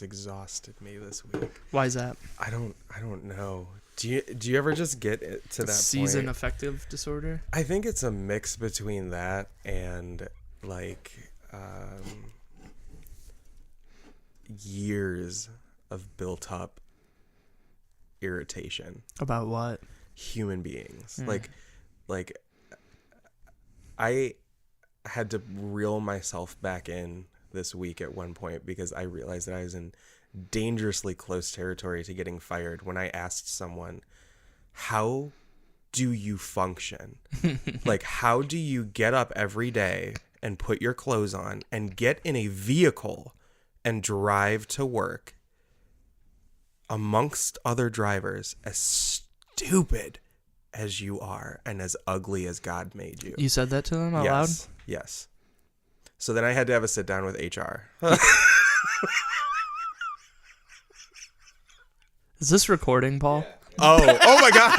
exhausted me this week. Why is that? I don't know. Do you ever just get to that season point? affective disorder? I think it's a mix between that and like years of built up irritation About what? human beings. Like I had to reel myself back in this week at one point because I realized that I was in dangerously close territory to getting fired when I asked someone, how do you function? Like, how do you get up every day and put your clothes on and get in a vehicle and drive to work amongst other drivers as stupid as you are and as ugly as God made you? You said that to them out loud? Yes. So then I had to have a sit down with HR. Is this recording, Paul? Yeah. Oh my God.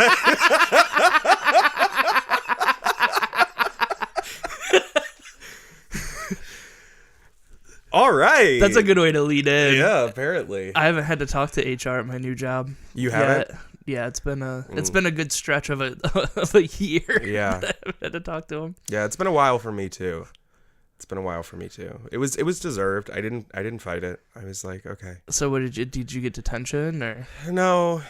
All right. That's a good way to lead in. Yeah, apparently. I haven't had to talk to HR at my new job. You haven't? Yeah, it's been a good stretch of a year. Yeah. That I've had to talk to him. Yeah, it's been a while for me too. It was deserved. I didn't fight it. I was like, okay. So what did you get detention or? No.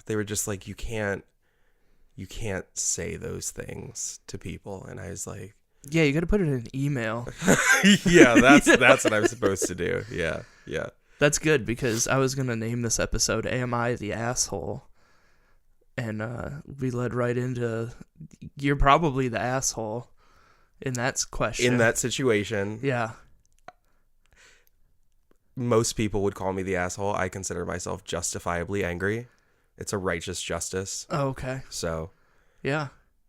They were just like, you can't say those things to people. And I was like, yeah, you got to put it in an email. yeah, that's what I'm supposed to do. Yeah. That's good because I was gonna name this episode "Am I the Asshole?" and we led right into you're probably the asshole in that question. In that situation, yeah. Most people would call me the asshole. I consider myself justifiably angry. It's a righteous justice. Oh, okay. So, yeah,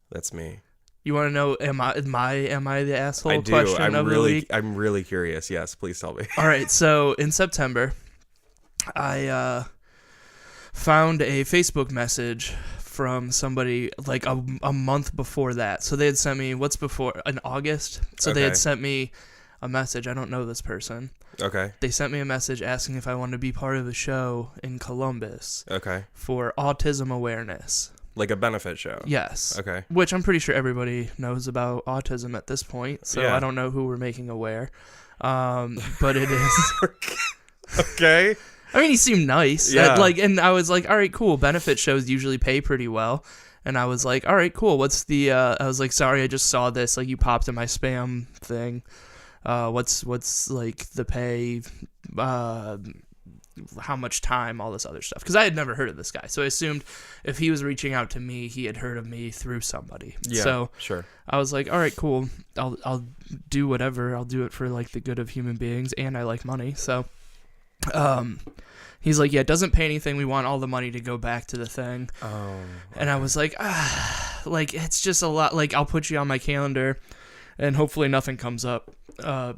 that's me. You want to know am I the asshole? I do. Question of the week? I'm really curious. Yes, please tell me. All right. So in September, I found a Facebook message from somebody like a month before that. So they had sent me in August. So they had sent me a message. I don't know this person. Okay. They sent me a message asking if I wanted to be part of a show in Columbus. Okay. For autism awareness. Like a benefit show. Yes. Okay. Which I'm pretty sure everybody knows about autism at this point. So yeah. I don't know who we're making aware. But it is. Okay. I mean, he seemed nice. Yeah. And I was like, all right, cool. Benefit shows usually pay pretty well. And I was like, all right, cool. What's the, I was like, sorry, I just saw this. Like, you popped in my spam thing. What's like the pay, how much time, all this other stuff. Because I had never heard of this guy. So I assumed if he was reaching out to me, he had heard of me through somebody. Yeah, so sure. I was like, all right, cool. I'll do whatever. I'll do it for like the good of human beings, and I like money. So he's like, yeah, it doesn't pay anything. We want all the money to go back to the thing. Oh. Okay. And I was like, like, it's just a lot. Like, I'll put you on my calendar and hopefully nothing comes up.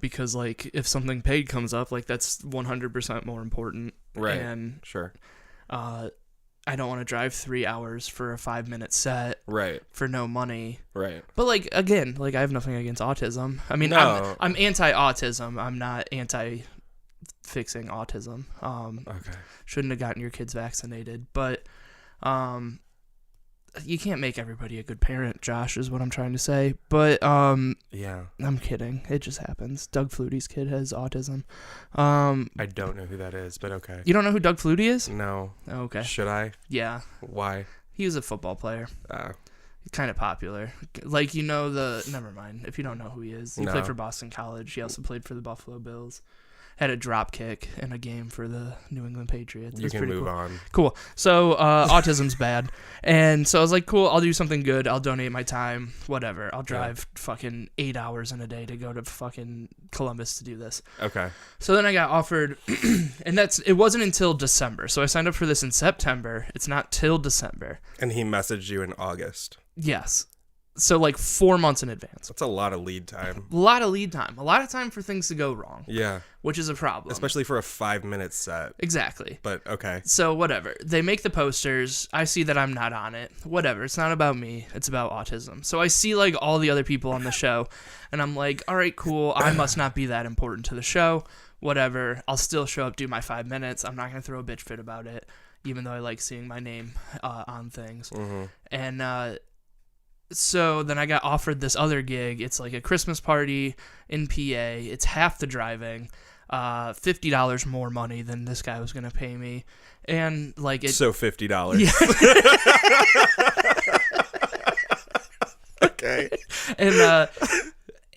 Because like if something paid comes up, like that's 100% more important. Right. And sure. I don't want to drive 3 hours for a 5-minute set. Right. For no money. Right. But like, again, like I have nothing against autism. I mean, no. I'm anti-autism. I'm not anti-fixing autism. Okay. Shouldn't have gotten your kids vaccinated, but you can't make everybody a good parent, Josh, is what I'm trying to say. But yeah, I'm kidding. It just happens. Doug Flutie's kid has autism. I don't know who that is, but okay. You don't know who Doug Flutie is? No. Okay. Should I? Yeah. Why? He was a football player. Oh. He's kind of popular. Like, never mind. If you don't know who he is. He played for Boston College. He also played for the Buffalo Bills. Had a drop kick in a game for the New England Patriots. You can move on. Cool. So autism's bad. And so I was like, cool, I'll do something good. I'll donate my time, whatever. I'll drive fucking 8 hours in a day to go to fucking Columbus to do this. Okay. So then I got offered, and it wasn't until December. So I signed up for this in September. It's not till December. And he messaged you in August. Yes. So like 4 months in advance. That's a lot of lead time. A lot of lead time. A lot of time for things to go wrong. Yeah. Which is a problem. Especially for a 5-minute set. Exactly. But okay. So whatever. They make the posters. I see that I'm not on it. Whatever. It's not about me. It's about autism. So I see like all the other people on the show. And I'm like, all right, cool. I must not be that important to the show. whatever. I'll still show up, do my 5 minutes. I'm not going to throw a bitch fit about it, even though I like seeing my name on things. Mm-hmm. And so then I got offered this other gig. It's like a Christmas party in PA. It's half the driving, $50 more money than this guy was going to pay me. And like so $50. Yeah. Okay.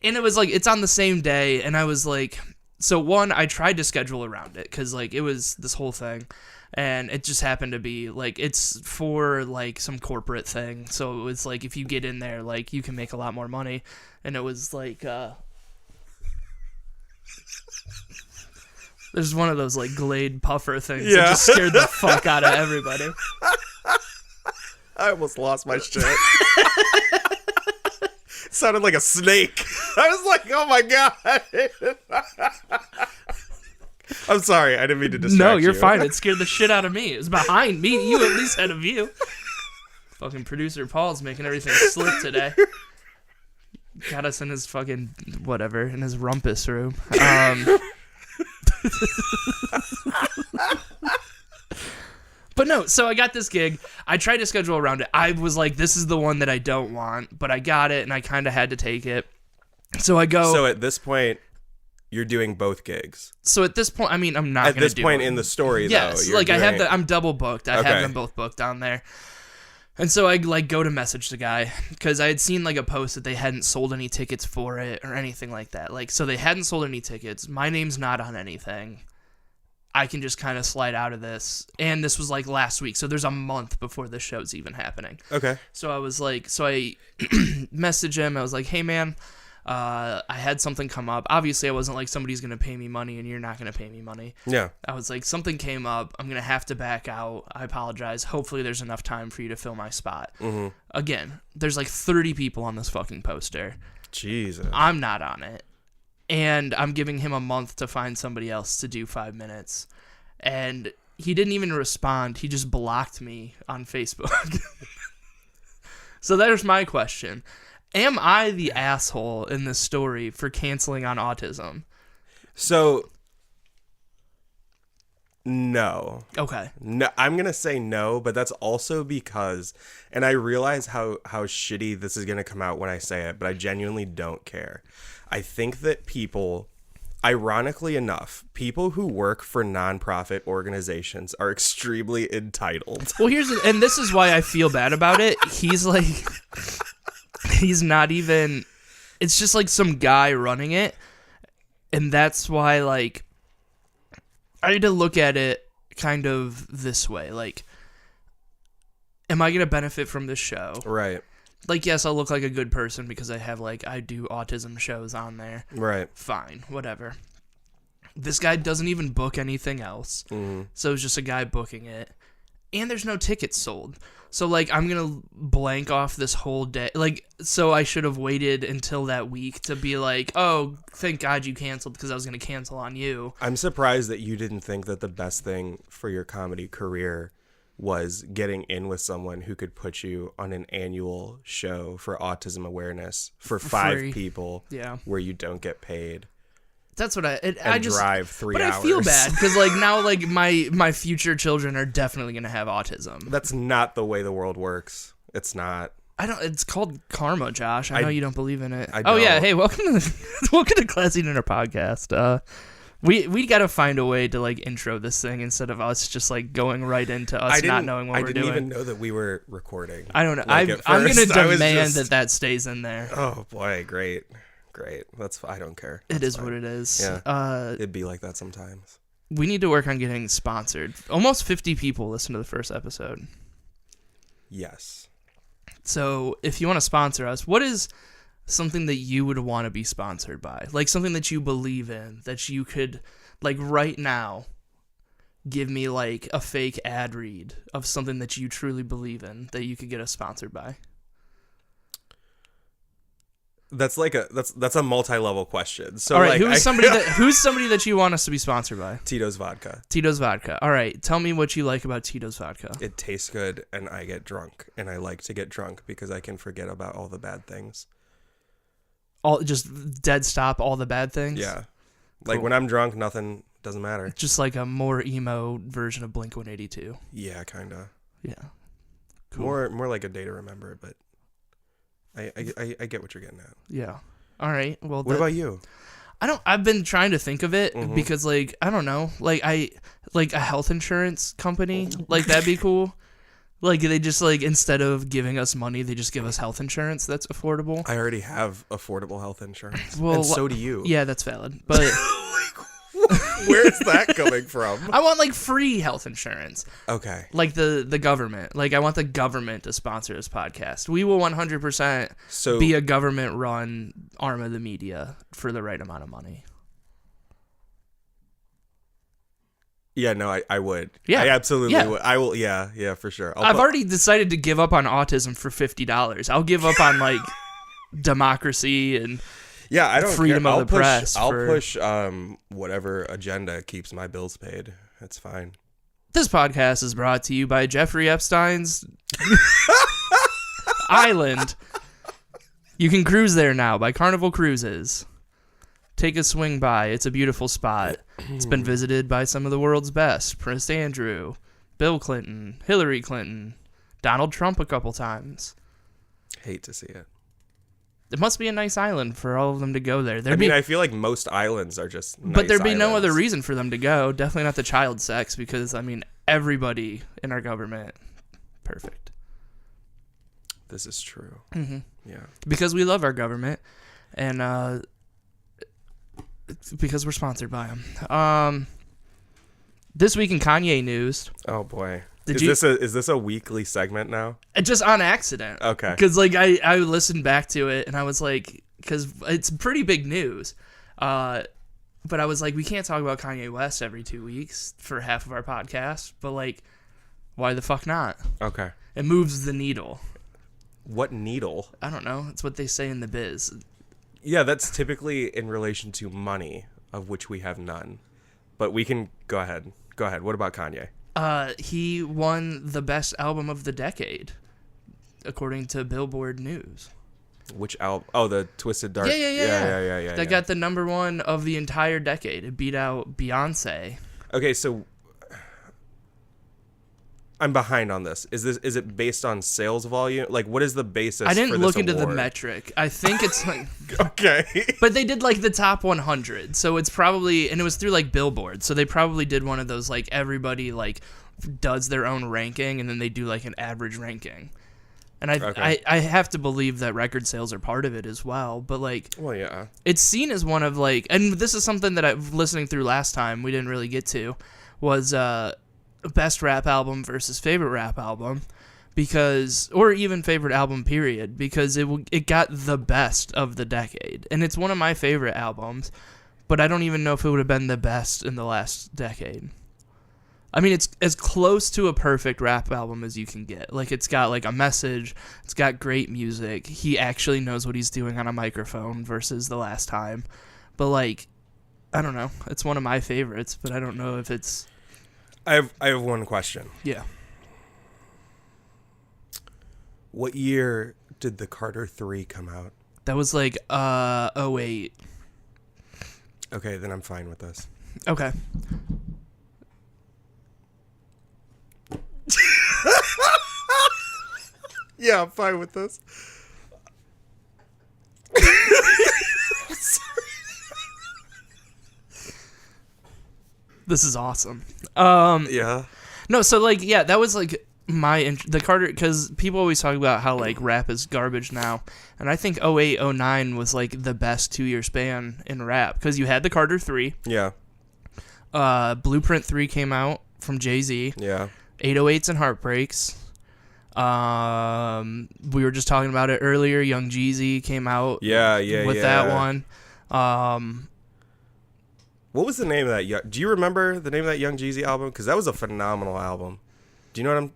And it was like, it's on the same day. And I was like, so one, I tried to schedule around it because like it was this whole thing. And it just happened to be like, it's for like some corporate thing. So it was like, if you get in there, like you can make a lot more money. And it was like, there's one of those like Glade puffer things that just scared the fuck out of everybody. I almost lost my shit. Sounded like a snake. I was like, oh my God. I'm sorry. I didn't mean to distract you. No, you're fine. It scared the shit out of me. It was behind me. You at least had a view. Fucking producer Paul's making everything slip today. Got us in his fucking whatever, in his rumpus room. But no, so I got this gig. I tried to schedule around it. I was like, this is the one that I don't want, but I got it and I kind of had to take it. So I go. So at this point, you're doing both gigs. So at this point, I mean, I'm not going to do it. At this point in the story, yes, though. Like I'm double booked. I have them both booked down there. And so I like go to message the guy because I had seen like a post that they hadn't sold any tickets for it or anything like that. Like, so they hadn't sold any tickets. My name's not on anything. I can just kind of slide out of this. And this was like last week. So there's a month before the show's even happening. Okay. So I was like, so I messaged him. I was like, hey man, I had something come up. Obviously I wasn't like, somebody's going to pay me money and you're not going to pay me money. Yeah. I was like, something came up. I'm going to have to back out. I apologize. Hopefully there's enough time for you to fill my spot. Mm-hmm. Again, there's like 30 people on this fucking poster. Jesus. I'm not on it. And I'm giving him a month to find somebody else to do 5 minutes. And he didn't even respond. He just blocked me on Facebook. So there's my question. Am I the asshole in this story for canceling on Autism? So, no. Okay. No, I'm going to say no, but that's also because, and I realize how shitty this is going to come out when I say it, but I genuinely don't care. I think that people, ironically enough, people who work for nonprofit organizations are extremely entitled. Well, and this is why I feel bad about it. He's like, he's not even, it's just like some guy running it. And that's why, like, I need to look at it kind of this way. Like, am I going to benefit from this show? Right. Like, yes, I'll look like a good person because I have, like, I do autism shows on there. Right. Fine, whatever. This guy doesn't even book anything else. Mm-hmm. So it's just a guy booking it. And there's no tickets sold. So, like, I'm going to blank off this whole day. Like, so I should have waited until that week to be like, oh, thank God you canceled because I was going to cancel on you. I'm surprised that you didn't think that the best thing for your comedy career was getting in with someone who could put you on an annual show for autism awareness for 5 free. People where you don't get paid. That's what I just drive 3 but hours. I feel bad because like now like my future children are definitely gonna have autism. That's not the way the world works. It's not. It's called karma, Josh. I know you don't believe in it. I Oh yeah, don't. hey, welcome to Classy Dinner Podcast. We got to find a way to like intro this thing instead of us just like going right into us not knowing what we're doing. I didn't even know that we were recording. I don't know. Like, I'm going to demand just... that stays in there. Oh boy, great. That's I don't care. It is what it is. Yeah. It'd be like that sometimes. We need to work on getting sponsored. Almost 50 people listened to the first episode. Yes. So if you want to sponsor us, what is something that you would want to be sponsored by? Like something that you believe in, that you could, like right now, give me like a fake ad read of something that you truly believe in that you could get us sponsored by. That's like that's a multi-level question. So all right, like, who's somebody that you want us to be sponsored by? Tito's Vodka. Tito's Vodka. All right, tell me what you like about Tito's Vodka. It tastes good, and I get drunk, and I like to get drunk because I can forget about all the bad things. All just dead stop all the bad things. Yeah. Like when I'm drunk, nothing doesn't matter. Just like a more emo version of Blink-182. Yeah, kind of. Yeah. Cool. More like a day to remember, but I get what you're getting at. Yeah. All right. Well, what about you? I've been trying to think of it because like, I don't know, like a health insurance company, like that'd be cool. Like they just like, instead of giving us money, they just give us health insurance that's affordable. I already have affordable health insurance. Well, and so do you. Yeah, that's valid. But where's that coming from? I want like free health insurance. Okay. Like the government. Like I want the government to sponsor this podcast. We will 100% be a government-run arm of the media for the right amount of money. Yeah, no, I would. Yeah. I absolutely would. I will, yeah, for sure. I've already decided to give up on autism for $50. I'll give up on, like, democracy and I don't freedom care. of the press. I'll push whatever agenda keeps my bills paid. That's fine. This podcast is brought to you by Jeffrey Epstein's Island. You can cruise there now by Carnival Cruises. Take a swing by. It's a beautiful spot. It's been visited by some of the world's best. Prince Andrew, Bill Clinton, Hillary Clinton, Donald Trump a couple times. Hate to see it. It must be a nice island for all of them to go there. I feel like most islands are just nice But there'd be no islands. other reason for them to go. Definitely not the child sex because, everybody in our government, perfect. This is true. Mm-hmm. Yeah. Because we love our government and because we're sponsored by them. This week in Kanye news. Oh, boy. Is this a weekly segment now? Just on accident. Okay. Because I listened back to it and I was like, because it's pretty big news. But I was like, we can't talk about Kanye West every 2 weeks for half of our podcast. But like, why the fuck not? Okay. It moves the needle. What needle? I don't know. It's what they say in the biz. Yeah, that's typically in relation to money, of which we have none. But we can go ahead. Go ahead. What about Kanye? He won the best album of the decade, according to Billboard News. Which album? Oh, the Twisted Dark. Yeah. That got the #1 of the entire decade. It beat out Beyonce. Okay, so I'm behind on this. Is it based on sales volume? Like, what is the basis? I didn't for look this into the award? metric. I think it's like okay, but they did like the top 100, so it's probably, and it was through like Billboard, so they probably did one of those like everybody like does their own ranking, and then they do like an average ranking. And I have to believe that record sales are part of it as well, but like, well, yeah, it's seen as one of like, and this is something that I've listening through last time we didn't really get to, was best rap album versus favorite rap album, because, or even favorite album period, because it got the best of the decade, and it's one of my favorite albums, but I don't even know if it would have been the best in the last decade. I mean, it's as close to a perfect rap album as you can get. Like, it's got like a message, it's got great music, he actually knows what he's doing on a microphone versus the last time, but like, I don't know, it's one of my favorites, but I don't know if it's... I have one question. Yeah. What year did the Carter 3 come out? That was like 08. Okay, then I'm fine with this. Okay. Yeah, I'm fine with this. This is awesome. Yeah. No, so like, yeah, that was like the Carter, because people always talk about how like rap is garbage now, and I think 08, 09 was like the best 2-year span in rap, because you had the Carter 3. Yeah. Blueprint 3 came out from Jay-Z. Yeah. 808s and Heartbreaks. We were just talking about it earlier. Young Jeezy came out. With that one. What was the name of that? Do you remember the name of that Young Jeezy album? Because that was a phenomenal album. Do you know what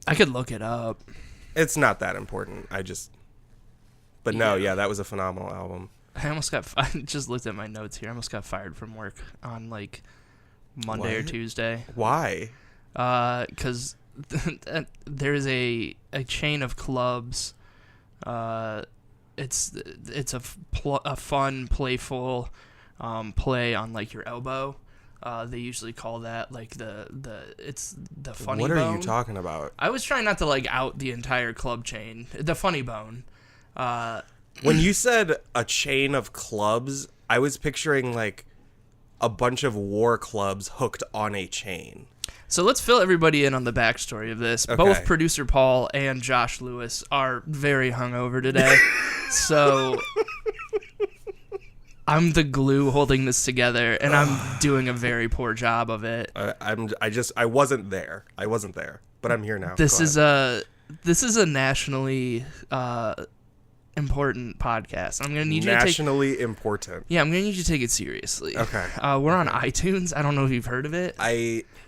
I could look it up. It's not that important. But no, yeah, that was a phenomenal album. I just looked at my notes here. I almost got fired from work on like Monday or Tuesday. Why? Because there's a chain of clubs. It's a fun, playful play on like your elbow. They usually call that like it's the funny bone. What are you talking about? I was trying not to like out the entire club chain. The funny bone. When you said a chain of clubs, I was picturing like a bunch of war clubs hooked on a chain. So let's fill everybody in on the backstory of this. Okay. Both producer Paul and Josh Lewis are very hungover today. So I'm the glue holding this together, and I'm doing a very poor job of it. I wasn't there. But I'm here now. This is a nationally important podcast. I'm gonna need you to take nationally important. Yeah, I'm gonna need you to take it seriously. Okay. We're on iTunes. I don't know if you've heard of it.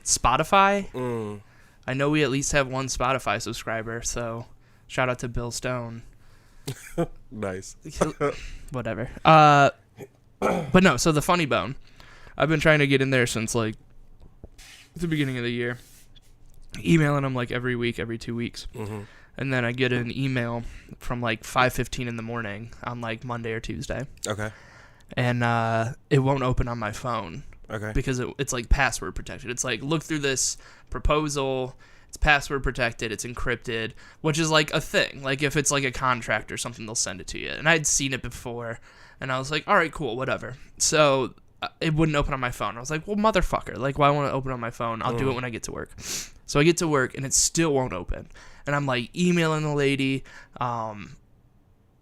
Spotify. I know we at least have one Spotify subscriber, so shout out to Bill Stone. Nice. Whatever. But no, so the funny bone. I've been trying to get in there since like the beginning of the year. Emailing them like every week, every 2 weeks. Mm-hmm. And then I get an email from like 5:15 in the morning on like Monday or Tuesday. Okay. And it won't open on my phone. Okay. Because it's like password protected. It's like, look through this proposal. It's password protected. It's encrypted, which is like a thing. Like if it's like a contract or something, they'll send it to you. And I'd seen it before. And I was like, all right, cool, whatever. So it wouldn't open on my phone. I was like, well, motherfucker. Like, why won't it open on my phone? I'll do it when I get to work. So I get to work, and it still won't open. And I'm, like, emailing the lady. And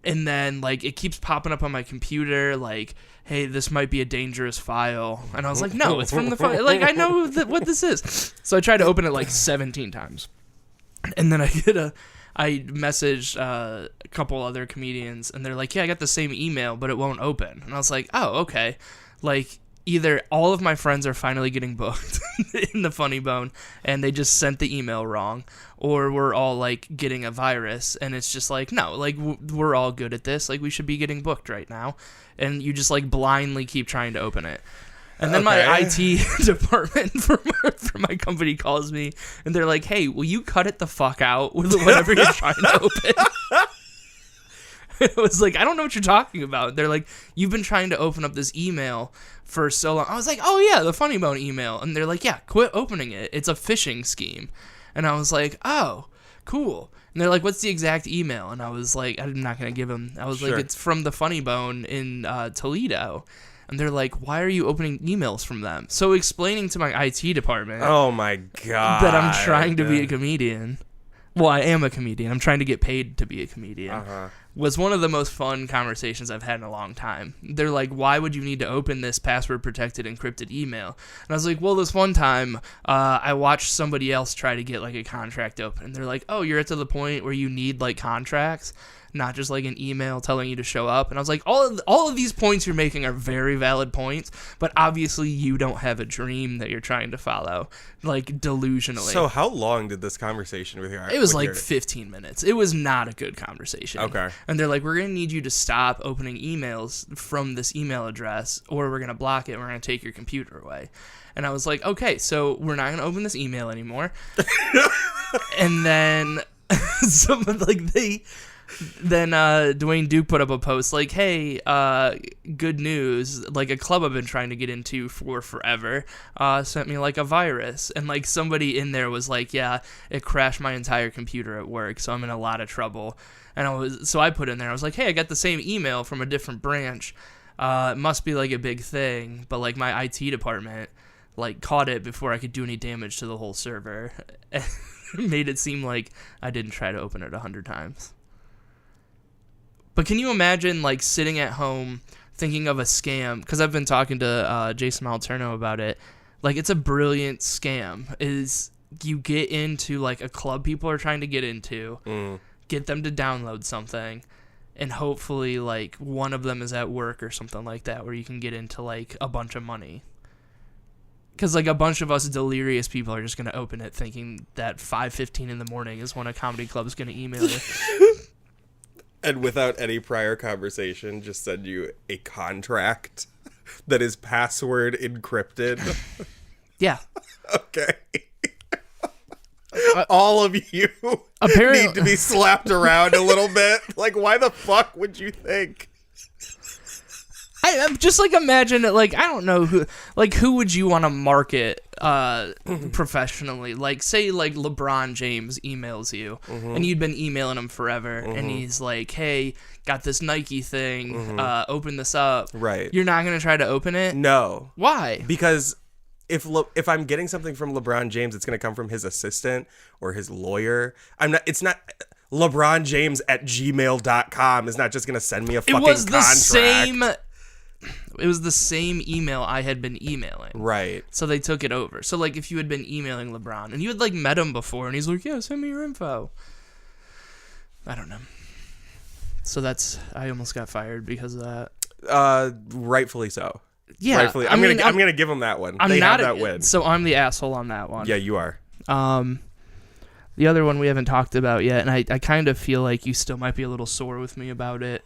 then, like, it keeps popping up on my computer, like, hey, this might be a dangerous file. And I was like, no, it's from the phone. Like, I know what this is. So I tried to open it, like, 17 times. And then I messaged a couple other comedians, and they're like, yeah, I got the same email, but it won't open. And I was like, oh, okay. Like, either all of my friends are finally getting booked in the funny bone, and they just sent the email wrong, or we're all, like, getting a virus, and it's just like, no, like, we're all good at this. Like, we should be getting booked right now. And you just, like, blindly keep trying to open it. And then my IT department for my company calls me, and they're like, hey, will you cut it the fuck out with whatever you're trying to open? It was like, I don't know what you're talking about. They're like, you've been trying to open up this email for so long. I was like, oh, yeah, the Funny Bone email. And they're like, yeah, quit opening it. It's a phishing scheme. And I was like, oh, cool. And they're like, what's the exact email? And I was like, I'm not going to give them. I was like, it's from the Funny Bone in Toledo. And they're like, why are you opening emails from them? So explaining to my IT department. Oh, my God. That I'm trying to be a comedian. Well, I am a comedian. I'm trying to get paid to be a comedian. Was one of the most fun conversations I've had in a long time. They're like, why would you need to open this password-protected, encrypted email? And I was like, well, this one time, I watched somebody else try to get, like, a contract open. And they're like, oh, you're at to the point where you need, like, contracts? Not just like an email telling you to show up. And I was like, all of these points you're making are very valid points, but obviously you don't have a dream that you're trying to follow, like delusionally. So how long did this conversation with your? It was like 15 minutes. It was not a good conversation. Okay. And they're like, we're gonna need you to stop opening emails from this email address, or we're gonna block it. And we're gonna take your computer away. And I was like, okay, so we're not gonna open this email anymore. And then someone like Then Dwayne Duke put up a post like, hey, good news, like a club I've been trying to get into for forever sent me like a virus. And like somebody in there was like, yeah, it crashed my entire computer at work, so I'm in a lot of trouble. And I put in there, I was like, hey, I got the same email from a different branch. It must be like a big thing, but like my IT department like caught it before I could do any damage to the whole server. Made it seem like I didn't try to open it 100 times. But can you imagine, like, sitting at home thinking of a scam? Because I've been talking to Jason Malterno about it. Like, it's a brilliant scam. Is you get into, like, a club people are trying to get into, get them to download something, and hopefully, like, one of them is at work or something like that where you can get into, like, a bunch of money. Because, like, a bunch of us delirious people are just going to open it thinking that 5:15 in the morning is when a comedy club is going to email you. And without any prior conversation, just send you a contract that is password encrypted. Yeah. Okay. All of you need to be slapped around a little bit. Like, why the fuck would you think? I'm just like imagine it. Like I don't know who would you want to market professionally? Like say like LeBron James emails you, and you'd been emailing him forever, and he's like, "Hey, got this Nike thing. Open this up." Right. You're not gonna try to open it? No. Why? Because if I'm getting something from LeBron James, it's gonna come from his assistant or his lawyer. It's not. LeBronJames@gmail.com is not just gonna send me a fucking contract. It was the same email I had been emailing. Right. So they took it over. So like if you had been emailing LeBron and you had like met him before and he's like, "Yeah, send me your info." I don't know. So I almost got fired because of that. Rightfully so. Yeah. Rightfully. I'm gonna give him that one. They have that win. So I'm the asshole on that one. Yeah, you are. The other one we haven't talked about yet, and I kind of feel like you still might be a little sore with me about it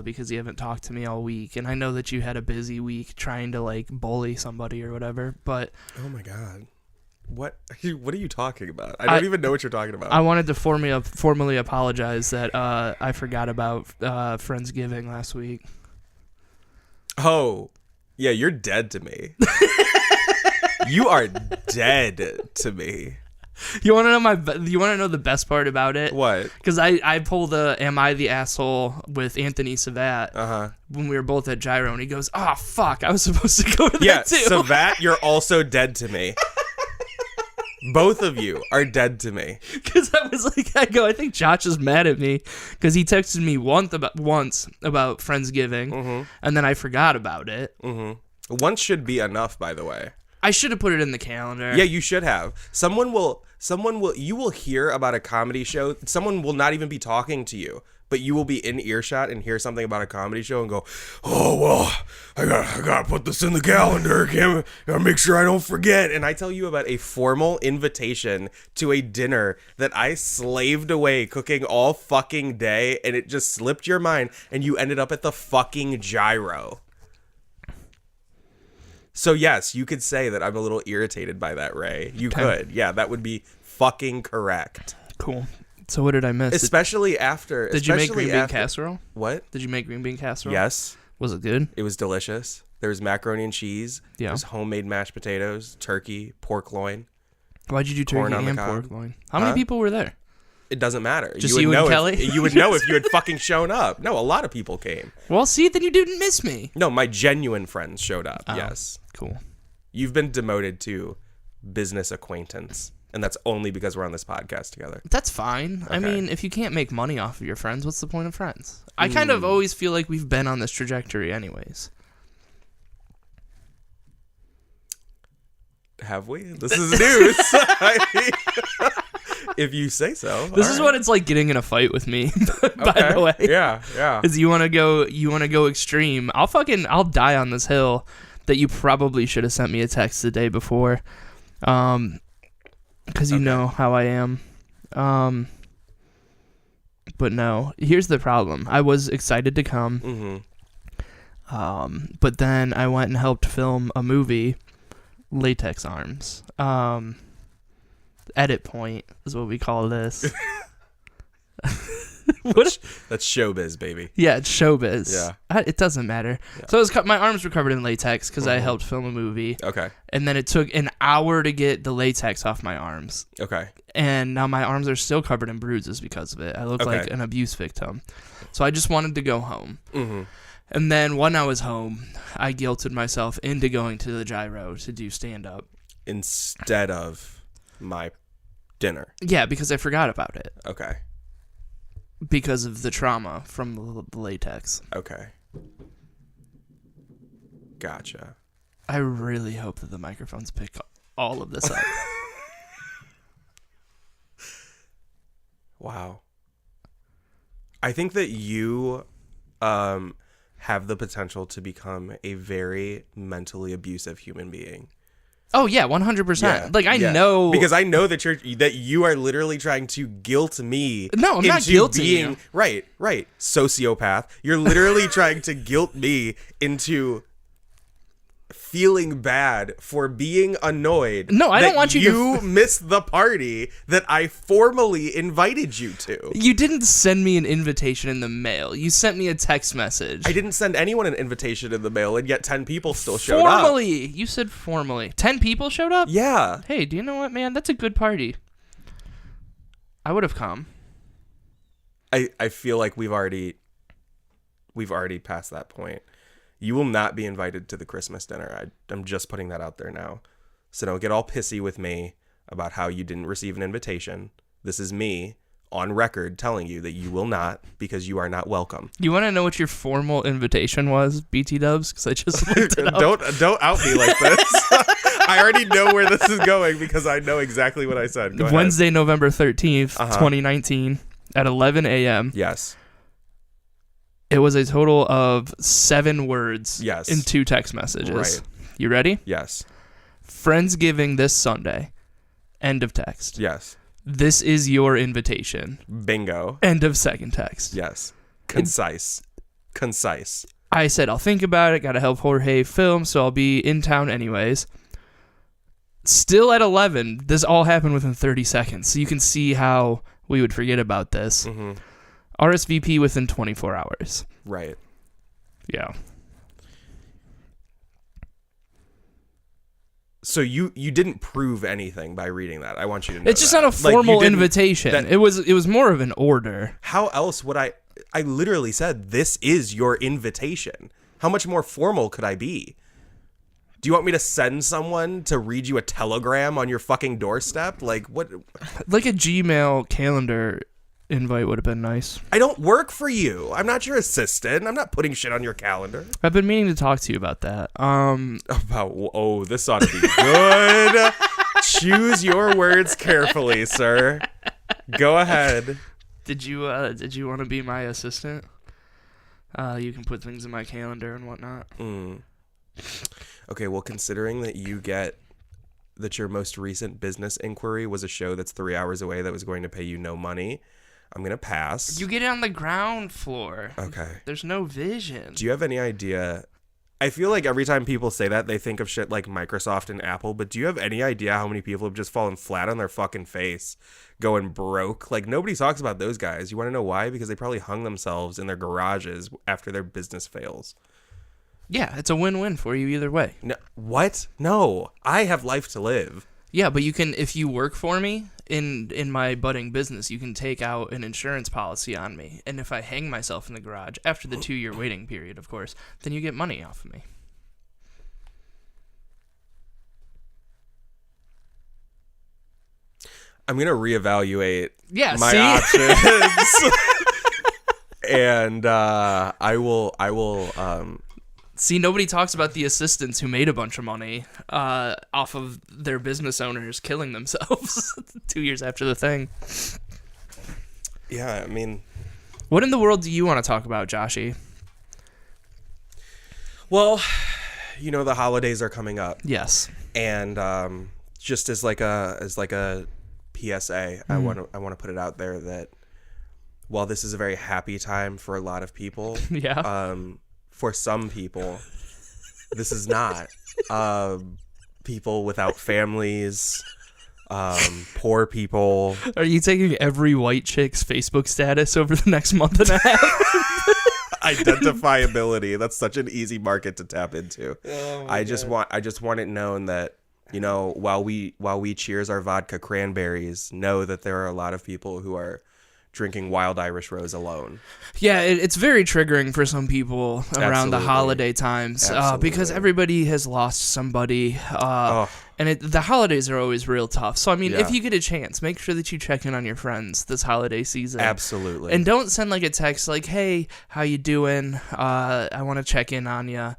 because you haven't talked to me all week. And I know that you had a busy week trying to, like, bully somebody or whatever, but... Oh, my God. What are you talking about? I don't even know what you're talking about. I wanted to formally apologize that I forgot about Friendsgiving last week. Oh, yeah, you're dead to me. You are dead to me. You want to know the best part about it? What? Because I pulled "Am I the Asshole" with Anthony Savat when we were both at Gyro, and he goes, "Oh fuck, I was supposed to go to that too." Yeah, Savat, you're also dead to me. Both of you are dead to me. Because I was like, I think Josh is mad at me because he texted me once about Friendsgiving, and then I forgot about it. Once should be enough, by the way. I should have put it in the calendar. Yeah, you should have. You will hear about a comedy show. Someone will not even be talking to you, but you will be in earshot and hear something about a comedy show and go, "Oh, well, I gotta put this in the calendar. Gotta make sure I don't forget." And I tell you about a formal invitation to a dinner that I slaved away cooking all fucking day, and it just slipped your mind, and you ended up at the fucking Gyro. So yes, you could say that I'm a little irritated by that, Ray. You could. Yeah, that would be fucking correct. Cool. So what did I miss? Especially after... Did you make green bean casserole? What? Did you make green bean casserole? Yes. Was it good? It was delicious. There was macaroni and cheese. Yeah. There was homemade mashed potatoes, turkey, pork loin. Why'd you do turkey and pork loin? How many people were there? It doesn't matter. Just you and Kelly? You would know if you had fucking shown up. No, a lot of people came. Well, see, then you didn't miss me. No, my genuine friends showed up. Oh, yes. Cool. You've been demoted to business acquaintance, and that's only because we're on this podcast together. That's fine. Okay. I mean, if you can't make money off of your friends, what's the point of friends? I kind of always feel like we've been on this trajectory anyways. Have we? This is news. If you say so. This is what it's like getting in a fight with me, by the way. Yeah, yeah. Because you want to go extreme. I'll die on this hill that you probably should have sent me a text the day before. Because you know how I am. But no, here's the problem. I was excited to come. But then I went and helped film a movie, Latex Arms. Edit point is what we call this. That's showbiz, baby. Yeah, it's showbiz. Yeah. It doesn't matter. Yeah. So my arms were covered in latex because I helped film a movie. Okay. And then it took an hour to get the latex off my arms. Okay. And now my arms are still covered in bruises because of it. I look like an abuse victim. So I just wanted to go home. And then when I was home, I guilted myself into going to the Gyro to do stand-up. Instead of my dinner. Yeah, because I forgot about it. Okay. Because of the trauma from the latex. Okay. Gotcha. I really hope that the microphones pick all of this up. Wow. I think that you have the potential to become a very mentally abusive human being. Oh yeah, 100%. Yeah, like I know, because I know that you are literally trying to guilt me. No, I'm not guilting you. Right, sociopath. You're literally trying to guilt me into feeling bad for being annoyed. No, I don't want you to missed the party that I formally invited you to. You didn't send me an invitation in the mail. You sent me a text message. I didn't send anyone an invitation in the mail, and yet 10 people still showed up. Formally. You said formally. 10 people showed up? Yeah. Hey, do you know what, man? That's a good party. I would have come. I feel like we've already passed that point. You will not be invited to the Christmas dinner. I'm just putting that out there now. So don't get all pissy with me about how you didn't receive an invitation. This is me on record telling you that you will not, because you are not welcome. You want to know what your formal invitation was, BT Dubs? Because I just looked it up. Don't out me like this. I already know where this is going because I know exactly what I said. Go Wednesday, ahead. November 13th, 2019, at 11 a.m. Yes. It was a total of 7 words in 2 text messages. Right. You ready? Yes. Friendsgiving this Sunday. End of text. Yes. This is your invitation. Bingo. End of second text. Yes. Concise. Concise. I said, I'll think about it. Got to help Jorge film, so I'll be in town anyways. Still at 11, this all happened within 30 seconds. So you can see how we would forget about this. Mm-hmm. RSVP within 24 hours. Right. Yeah. So you didn't prove anything by reading that. I want you to know it's just not a formal invitation. It was more of an order. How else would I literally said, this is your invitation. How much more formal could I be? Do you want me to send someone to read you a telegram on your fucking doorstep? Like, what? Like a Gmail calendar invite would have been nice. I don't work for you. I'm not your assistant. I'm not putting shit on your calendar. I've been meaning to talk to you about that. This ought to be good. Choose your words carefully, sir. Go ahead. Did you want to be my assistant? You can put things in my calendar and whatnot. Okay, well, considering that your most recent business inquiry was a show that's 3 hours away that was going to pay you no money, I'm going to pass. You get it on the ground floor. Okay. There's no vision. Do you have any idea? I feel like every time people say that, they think of shit like Microsoft and Apple, but do you have any idea how many people have just fallen flat on their fucking face, going broke? Like, nobody talks about those guys. You want to know why? Because they probably hung themselves in their garages after their business fails. Yeah, it's a win-win for you either way. No, what? No, I have life to live. Yeah, but you can, if you work for me in my budding business, you can take out an insurance policy on me. And if I hang myself in the garage, after the 2-year waiting period, of course, then you get money off of me. I'm going to reevaluate my see? options. And I will See, nobody talks about the assistants who made a bunch of money off of their business owners killing themselves 2 years after the thing. Yeah, I mean... What in the world do you want to talk about, Joshy? Well, you know, the holidays are coming up. Yes. And just as like a PSA, I want to put it out there that while this is a very happy time for a lot of people, yeah. For some people, this is not. People without families, poor people. Are you taking every white chick's Facebook status over the next month and a half? Identifiability. That's such an easy market to tap into. Oh I just want it known that, you know, while we cheers our vodka cranberries, know that there are a lot of people who are drinking Wild Irish Rose alone. Yeah, it's very triggering for some people around the holiday times because everybody has lost somebody. And the holidays are always real tough. So, I mean, if you get a chance, make sure that you check in on your friends this holiday season. Absolutely. And don't send like a text like, hey, how you doing? I want to check in on you.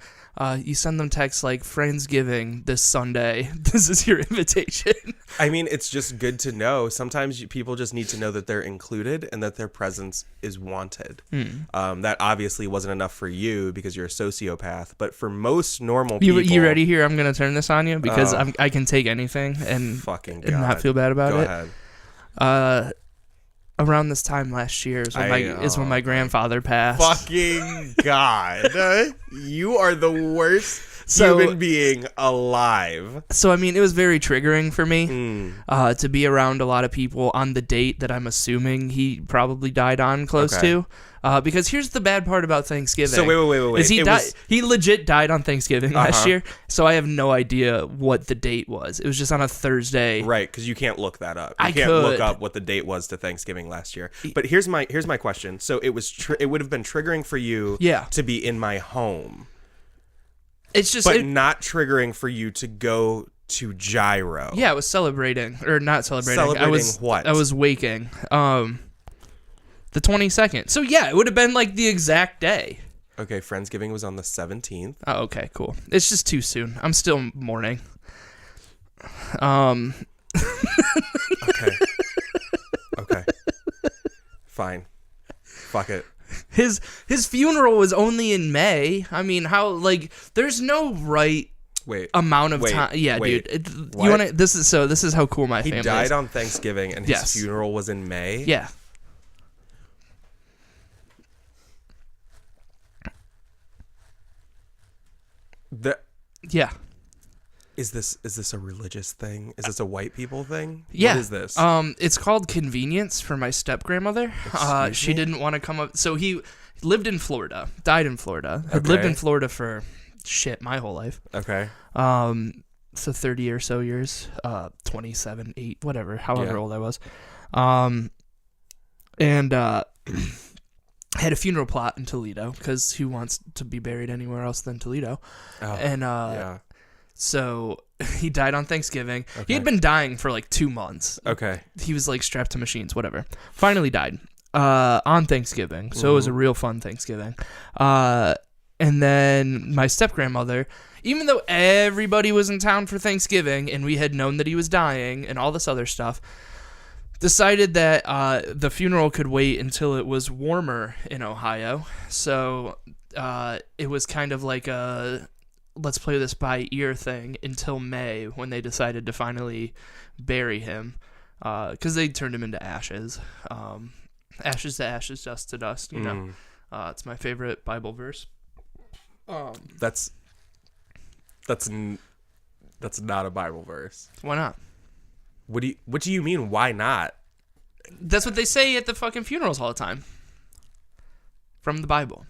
You send them texts like, Friendsgiving this Sunday. This is your invitation. I mean, it's just good to know. Sometimes people just need to know that they're included and that their presence is wanted. That obviously wasn't enough for you because you're a sociopath. But for most normal people... You ready here? I'm going to turn this on you because I can take anything and not feel bad about it. Go ahead. Around this time last year is when my grandfather passed. Fucking God. You are the worst human being alive. So, I mean, it was very triggering for me to be around a lot of people on the date that I'm assuming he probably died on close to. Because here's the bad part about Thanksgiving. So wait. Is he legit died on Thanksgiving last year, so I have no idea what the date was. It was just on a Thursday. Right, because you can't look that up. You I can't could. look up what the date was to Thanksgiving last year. But here's my question. So it would have been triggering for you to be in my home. It's just not triggering for you to go to Gyro. Yeah, I was celebrating, or not celebrating. What? I was waking. The 22nd. So yeah, it would have been like the exact day. Okay, Friendsgiving was on the 17th. Oh, okay, cool. It's just too soon. I'm still mourning. Okay. Fine. Fuck it. His funeral was only in May. I mean, how there's no right amount of time. Yeah, dude. You want to? This is how cool my family is. He died on Thanksgiving, and his funeral was in May. Yeah. Yeah. Is this a religious thing? Is this a white people thing? Yeah. What is this? It's called convenience for my step grandmother. She didn't want to come up. So he lived in Florida, died in Florida. Had lived in Florida for my whole life. Okay. So 30 or so years, 27, 8, whatever, however old I was. And had a funeral plot in Toledo because who wants to be buried anywhere else than Toledo? So he died on Thanksgiving. Okay. He had been dying for like 2 months. Okay. He was like strapped to machines, whatever. Finally died on Thanksgiving. So it was a real fun Thanksgiving. And then my step-grandmother, even though everybody was in town for Thanksgiving and we had known that he was dying and all this other stuff, decided that the funeral could wait until it was warmer in Ohio. So it was kind of like a let's play this by ear thing until May when they decided to finally bury him because they turned him into ashes. Ashes to ashes, dust to dust, you know. It's my favorite Bible verse. That's not a Bible verse. Why not? What do you mean? Why not? That's what they say at the fucking funerals all the time. From the Bible.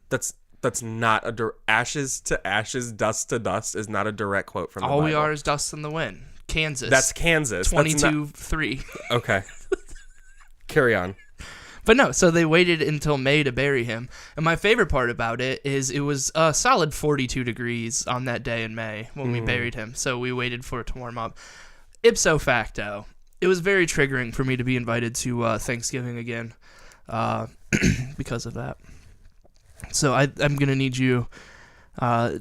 That's not ashes to ashes, dust to dust is not a direct quote from the Bible. All we are is dust in the wind. Kansas. That's Kansas. 22-3. Okay. Carry on. But no, so they waited until May to bury him. And my favorite part about it is it was a solid 42 degrees on that day in May when we buried him. So we waited for it to warm up. Ipso facto, it was very triggering for me to be invited to Thanksgiving again because of that. So I'm going to need you...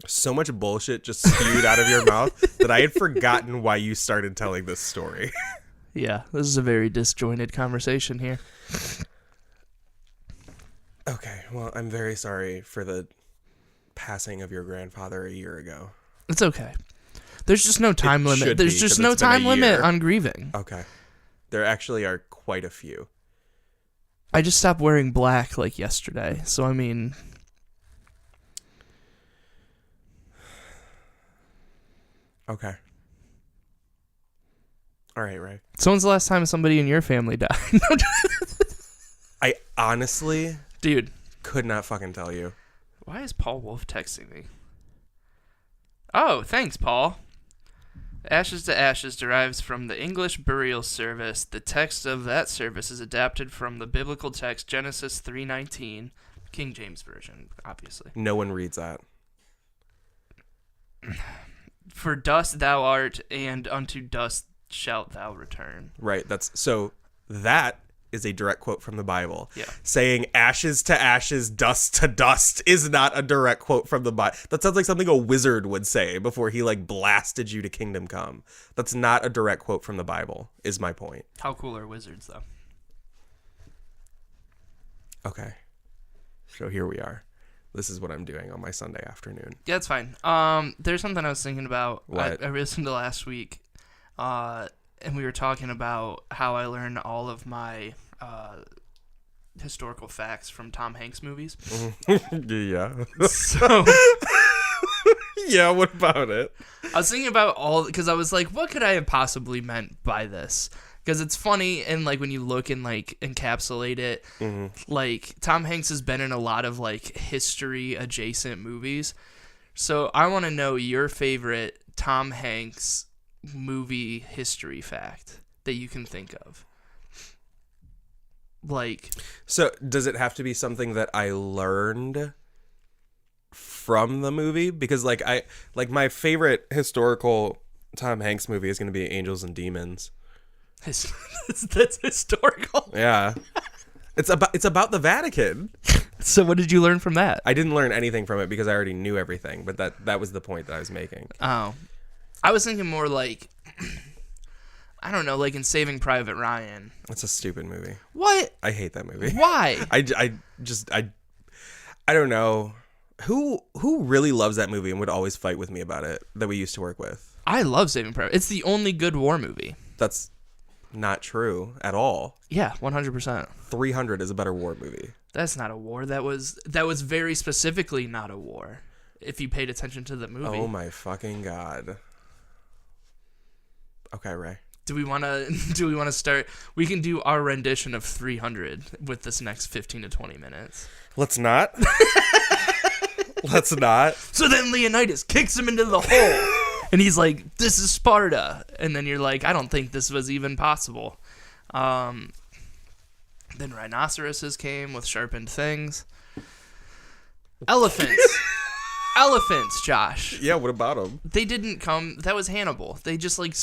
so much bullshit just spewed out of your mouth that I had forgotten why you started telling this story. Yeah, this is a very disjointed conversation here. Okay, well, I'm very sorry for the passing of your grandfather a year ago. It's okay. There's just no time limit. There's just no time limit on grieving. Okay. There actually are quite a few. I just stopped wearing black like yesterday, so I mean... Okay. All right, Ray. So when's the last time somebody in your family died? I honestly... Dude. Could not fucking tell you. Why is Paul Wolf texting me? Oh, thanks, Paul. Ashes to Ashes derives from the English burial service. The text of that service is adapted from the biblical text Genesis 3:19, King James Version, obviously. No one reads that. For dust thou art, and unto dust shalt thou return. Right, that is a direct quote from the Bible. Yeah. Saying ashes to ashes, dust to dust is not a direct quote from the Bible. That sounds like something a wizard would say before he blasted you to kingdom come. That's not a direct quote from the Bible, is my point. How cool are wizards, though? Okay. So here we are. This is what I'm doing on my Sunday afternoon. Yeah, that's fine. There's something I was thinking about. What? I listened to last week. And we were talking about how I learned all of my historical facts from Tom Hanks movies. Yeah. So, Yeah, what about it? I was thinking about because I was like, what could I have possibly meant by this? Because it's funny, and like when you look and like encapsulate it, like Tom Hanks has been in a lot of like history adjacent movies. So I want to know your favorite Tom Hanks movie history fact that you can think of. Like, so does it have to be something that I learned from the movie? Because like my favorite historical Tom Hanks movie is going to be Angels and Demons. That's historical. Yeah. It's about the Vatican. So what did you learn from that? I didn't learn anything from it because I already knew everything, but that was the point that I was making. Oh. I was thinking more like, I don't know, like in Saving Private Ryan. It's a stupid movie. What? I hate that movie. Why? I don't know. Who really loves that movie and would always fight with me about it that we used to work with? I love Saving Private. It's the only good war movie. That's not true at all. Yeah, 100%. 300 is a better war movie. That's not a war. That was very specifically not a war. If you paid attention to the movie. Oh my fucking god. Okay, Ray. Do we want to start? We can do our rendition of 300 with this next 15 to 20 minutes. Let's not. Let's not. So then Leonidas kicks him into the hole. And he's like, this is Sparta. And then you're like, I don't think this was even possible. Then rhinoceroses came with sharpened things. Elephants. Elephants, Josh. Yeah, what about them? They didn't come. That was Hannibal. They just like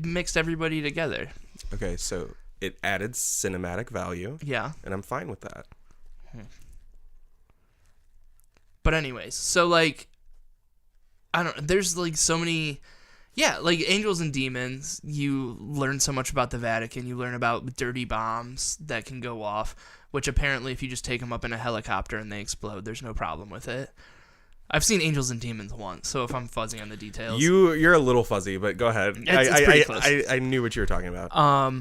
mixed everybody together. Okay, so it added cinematic value. Yeah. And I'm fine with that. But anyways, so like, there's like so many, yeah, like Angels and Demons, you learn so much about the Vatican, you learn about dirty bombs that can go off, which apparently if you just take them up in a helicopter and they explode, there's no problem with it. I've seen Angels and Demons once, so if I'm fuzzy on the details. You're a little fuzzy, but go ahead. It's pretty close. I knew what you were talking about.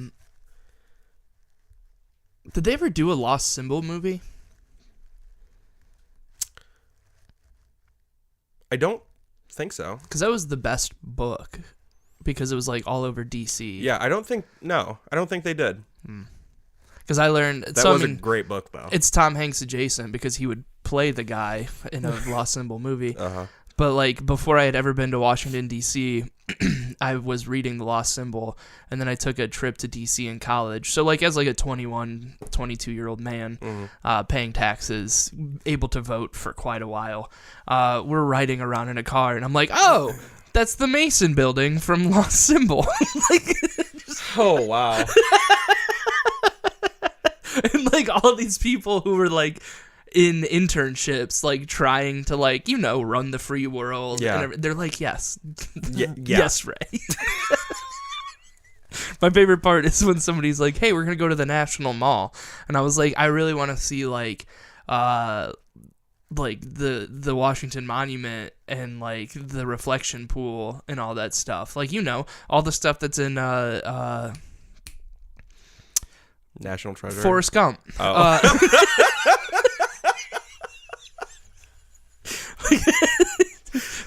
Did they ever do a Lost Symbol movie? I don't think so. Because that was the best book. Because it was like all over DC. Yeah, I don't think they did. Because I learned... That was a great book, though. It's Tom Hanks adjacent because he would play the guy in a Lost Symbol movie. Uh-huh. But like before I had ever been to Washington, D.C., I was reading The Lost Symbol, and then I took a trip to D.C. in college. So like as like a 21, 22-year-old man paying taxes, able to vote for quite a while, we're riding around in a car, and I'm like, oh, that's the Mason building from Lost Symbol. Oh, wow. And like all these people who were like in internships, like trying to like, run the free world. Yeah. And they're like, yes. Yeah. Yes, Ray. My favorite part is when somebody's like, hey, we're going to go to the National Mall. And I was like, I really want to see like the Washington Monument and like the reflection pool and all that stuff. Like, all the stuff that's in National Treasure. Forrest Gump. Oh.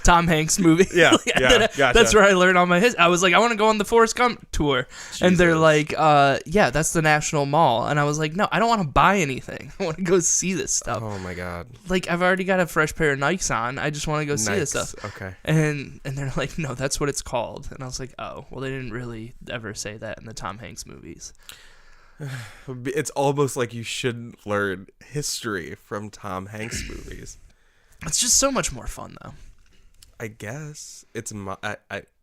Tom Hanks movie. Yeah, gotcha. That's where I learned all my history. I was like, I want to go on the Forrest Gump tour. Jesus. And they're like, yeah, that's the National Mall. And I was like, no, I don't want to buy anything. I want to go see this stuff. Oh, my God. Like, I've already got a fresh pair of Nikes on. I just want to go see this stuff. Okay. And they're like, no, that's what it's called. And I was like, oh, well, they didn't really ever say that in the Tom Hanks movies. It's almost like you shouldn't learn history from Tom Hanks movies. It's just so much more fun, though. I guess it's all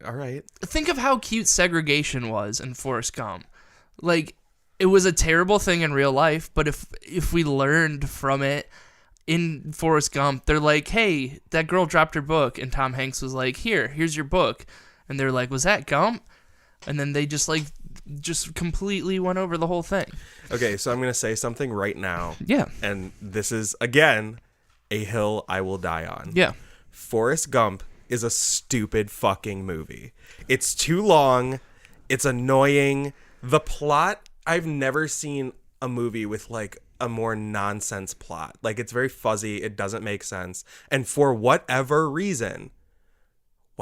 right. Think of how cute segregation was in Forrest Gump. Like, it was a terrible thing in real life, but if we learned from it in Forrest Gump, they're like, hey, that girl dropped her book, and Tom Hanks was like, here's your book. And they're like, was that Gump? And then they just completely went over the whole thing. Okay, so I'm going to say something right now. Yeah. And this is, again, a hill I will die on. Yeah. Forrest Gump is a stupid fucking movie. It's too long. It's annoying. The plot, I've never seen a movie with like a more nonsense plot. Like, it's very fuzzy. It doesn't make sense. And for whatever reason,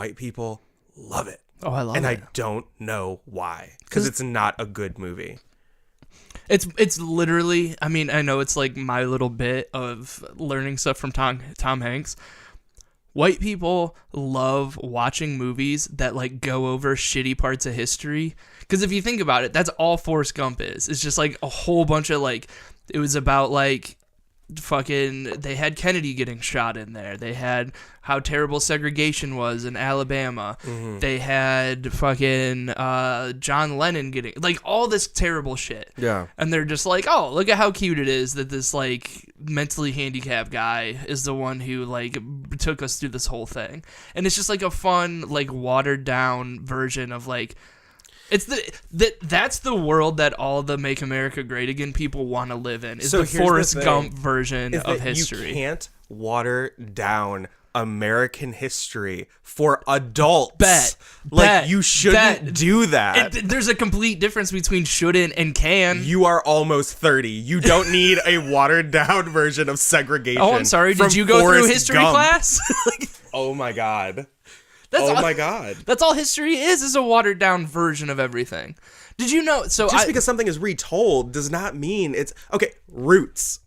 white people love it. Oh, I love it. And I don't know why. Because it's not a good movie. It's literally, I mean, I know it's like my little bit of learning stuff from Tom Hanks. White people love watching movies that like go over shitty parts of history. Because if you think about it, that's all Forrest Gump is. It's just like a whole bunch of like, it was about like fucking, they had Kennedy getting shot in there. They had how terrible segregation was in Alabama. Mm-hmm. They had fucking John Lennon getting, like, all this terrible shit. Yeah. And they're just like, oh, look at how cute it is that this like mentally handicapped guy is the one who like took us through this whole thing. And it's just like a fun, like, watered down version of like, it's that's the world that all the Make America Great Again people want to live in. Is the Forrest Gump version of history. You can't water down American history for adults. You shouldn't do that. There's a complete difference between shouldn't and can. You are almost 30. You don't need a watered down version of segregation. Oh, I'm sorry. Did you go through history class? Oh my God. My God. That's all history is a watered down version of everything. Did you know? So just because something is retold does not mean it's okay. Roots.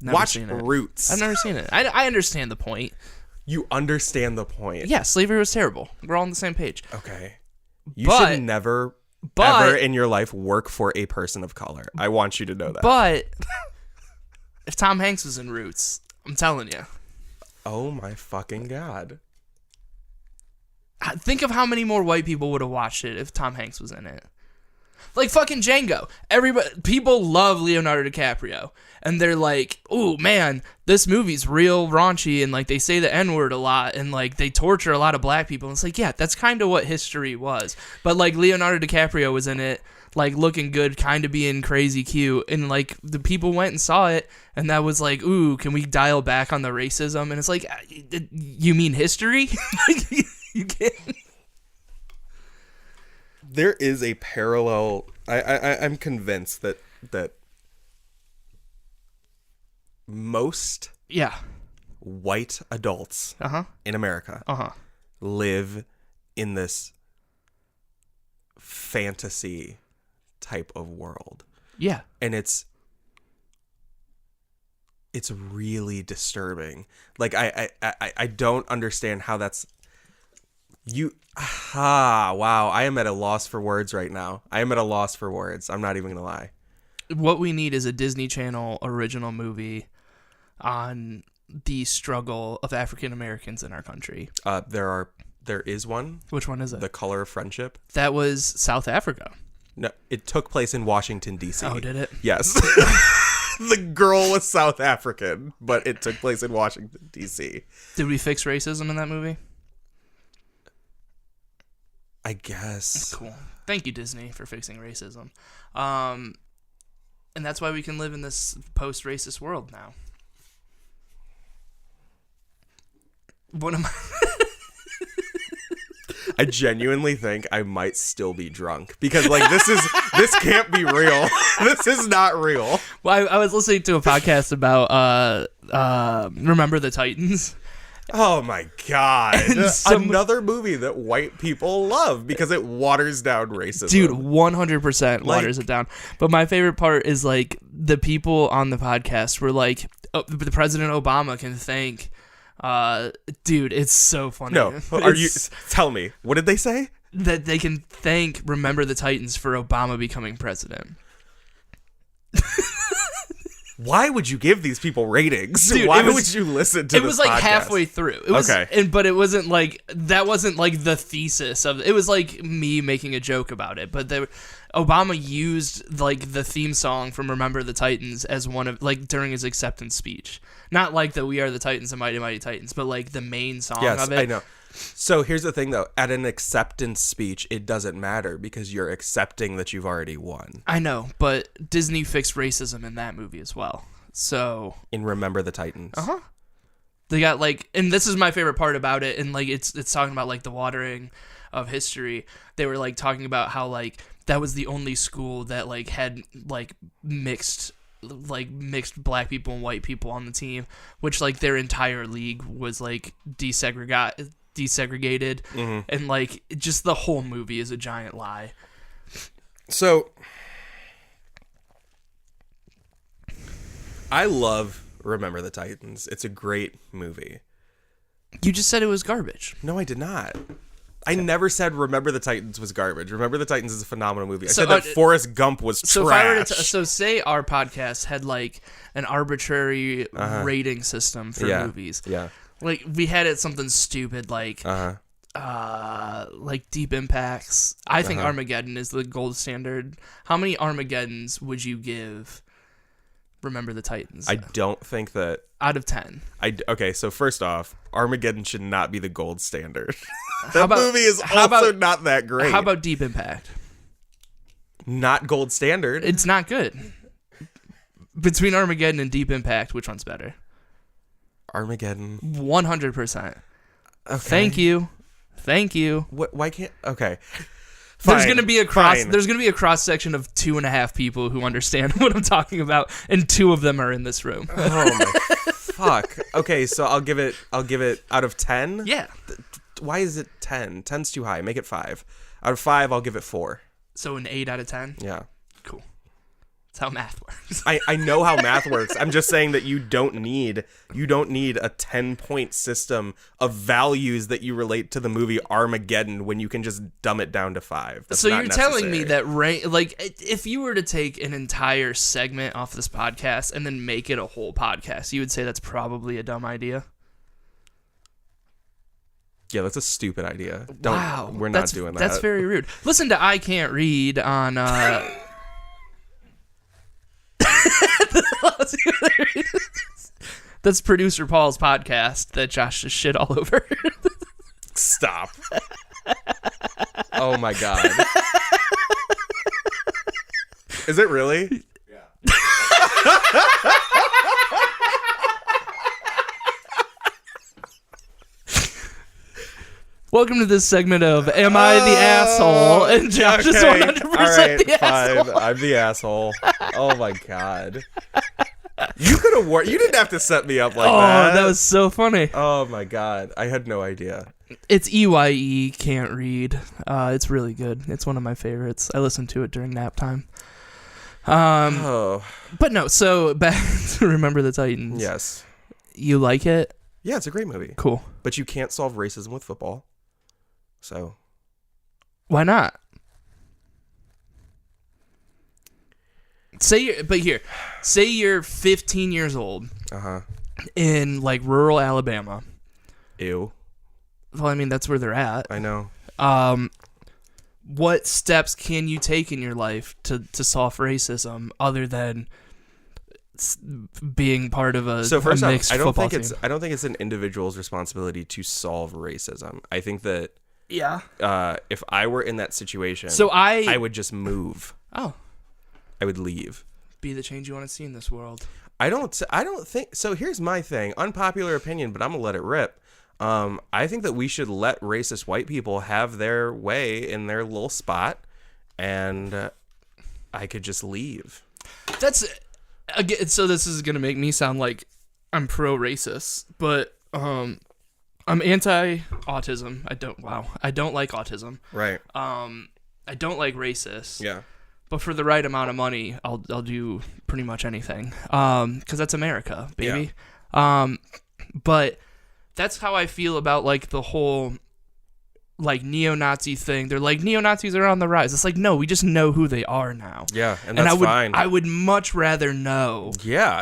Watch Roots. I've never seen it. I understand the point. You understand the point. Yeah, slavery was terrible. We're all on the same page. Okay. You should never, ever in your life work for a person of color. I want you to know that. But if Tom Hanks was in Roots, I'm telling you. Oh my fucking God. Think of how many more white people would have watched it if Tom Hanks was in it. Like fucking Django. People love Leonardo DiCaprio. And they're like, oh man, this movie's real raunchy, and like they say the N-word a lot, and like they torture a lot of black people. And it's like, yeah, that's kind of what history was. But like Leonardo DiCaprio was in it, like looking good, kind of being crazy cute, and like the people went and saw it, and that was like, ooh, can we dial back on the racism? And it's like, you mean history? You can't. There is a parallel. I'm convinced that most white adults in America live in this fantasy type of world. Yeah. And it's really disturbing. Like I don't understand how that's wow, I am at a loss for words right now. I'm not even gonna lie. What we need is a Disney Channel original movie on the struggle of African Americans in our country. There is one. Which one is it? The Color of Friendship. That was South Africa. No, it took place in Washington, D.C. Oh, did it? Yes. The girl was South African, but it took place in Washington, D.C. Did we fix racism in that movie? I guess. Cool. Thank you, Disney, for fixing racism. And that's why we can live in this post-racist world now. What am I... I genuinely think I might still be drunk because like this can't be real. This is not real. Well, I was listening to a podcast about Remember the Titans. Oh my God. Another movie that white people love because it waters down racism. Dude, 100% waters it down. But my favorite part is like the people on the podcast were like, the President Obama can thank... dude, it's so funny. No, tell me, what did they say? That they can thank Remember the Titans for Obama becoming president. Why would you give these people ratings? Dude, Why would you listen to this? It was like podcast? halfway through. It was, okay. But it wasn't like, that wasn't like the thesis of it. It was like me making a joke about it. But Obama used like the theme song from Remember the Titans as one of, like, during his acceptance speech. Not like the We Are the Titans and Mighty Mighty Titans, but like the main song of it. Yes, I know. So here's the thing, though. At an acceptance speech, it doesn't matter because you're accepting that you've already won. I know, but Disney fixed racism in that movie as well. So in Remember the Titans. They got like, and this is my favorite part about it, and like it's talking about like the watering of history. They were like talking about how like that was the only school that like had like mixed black people and white people on the team, which like their entire league was like desegregated desegregated, and like just the whole movie is a giant lie. So I love Remember the Titans. It's a great movie. You just said it was garbage. No, I did not. I never said Remember the Titans was garbage. Remember the Titans is a phenomenal movie. I said that Forrest Gump was trash. If I were to so say our podcast had like an arbitrary rating system for movies. Yeah. Like we had it something stupid like Deep Impacts. I think Armageddon is the gold standard. How many Armageddons would you give Remember the Titans? I don't think that out of 10. Okay, so first off, Armageddon should not be the gold standard. That movie is also not that great. How about Deep Impact? Not gold standard. It's not good. Between Armageddon and Deep Impact, which one's better? Armageddon. 100%. Okay. Thank you. Why can't... Okay. Fine, there's gonna be a cross section of 2.5 people who understand what I'm talking about, and 2 of them are in this room. Oh my fuck. Okay, so I'll give it out of 10. Yeah. Why is it 10? 10's too high. Make it 5. Out of 5, I'll give it 4. So an 8 out of 10. Yeah. Cool. That's how math works. I know how math works. I'm just saying that you don't need a 10-point system of values that you relate to the movie Armageddon when you can just dumb it down to 5. That's so not you're necessary. telling me that if you were to take an entire segment off this podcast and then make it a whole podcast, you would say that's probably a dumb idea? Yeah, that's a stupid idea. Wow. We're not doing that. That's very rude. Listen to I Can't Read on... That's producer Paul's podcast that Josh just shit all over. Stop. Oh my god. Is it really? Yeah. Welcome to this segment of Am I the Asshole? And Josh is 100% the asshole. Fine. I'm the asshole. Oh my god. You could have You didn't have to set me up like that. Oh, that was so funny. Oh my god. I had no idea. It's EYE, Can't Read. It's really good. It's one of my favorites. I listen to it during nap time. But no, so back to Remember the Titans. Yes. You like it? Yeah, it's a great movie. Cool. But you can't solve racism with football. So. Why not? Say you're 15 years old. In like rural Alabama. Ew. Well, I mean that's where they're at. I know. What steps can you take in your life to solve racism other than being part of a mixed football team? I don't think it's an individual's responsibility to solve racism. I think that if I were in that situation, I would just move. Oh. I would leave. Be the change you want to see in this world. I don't think so. Here's my thing. Unpopular opinion, but I'm gonna let it rip. I think that we should let racist white people have their way in their little spot, and I could just leave. That's again. So this is gonna make me sound like I'm pro-racist, but I'm anti-autism. I don't like autism. Right. I don't like racist. Yeah. But for the right amount of money, I'll do pretty much anything. 'Cause that's America, baby. Yeah. But that's how I feel about like the whole like neo-Nazi thing. They're like, neo-Nazis are on the rise. It's like, no, we just know who they are now. Yeah, and that's fine. I would much rather know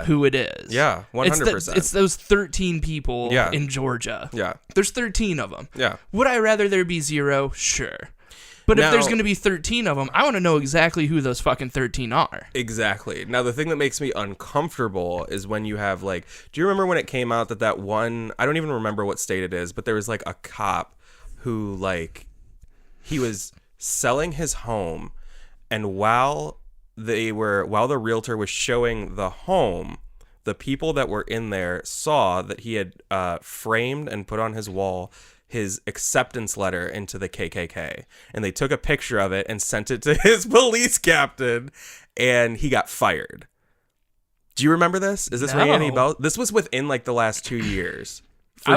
who it is. Yeah, 100%. It's those 13 people in Georgia. Yeah. There's 13 of them. Yeah. Would I rather there be 0? Sure. But if there's going to be 13 of them, I want to know exactly who those fucking 13 are. Exactly. Now, the thing that makes me uncomfortable is when you have, like, do you remember when it came out that one, I don't even remember what state it is, but there was, like, a cop who, like, he was selling his home, and while the realtor was showing the home, the people that were in there saw that he had framed and put on his wall his acceptance letter into the KKK, and they took a picture of it and sent it to his police captain, and he got fired. Do you remember this? Is this ringing any bells? This was within like the last 2 years.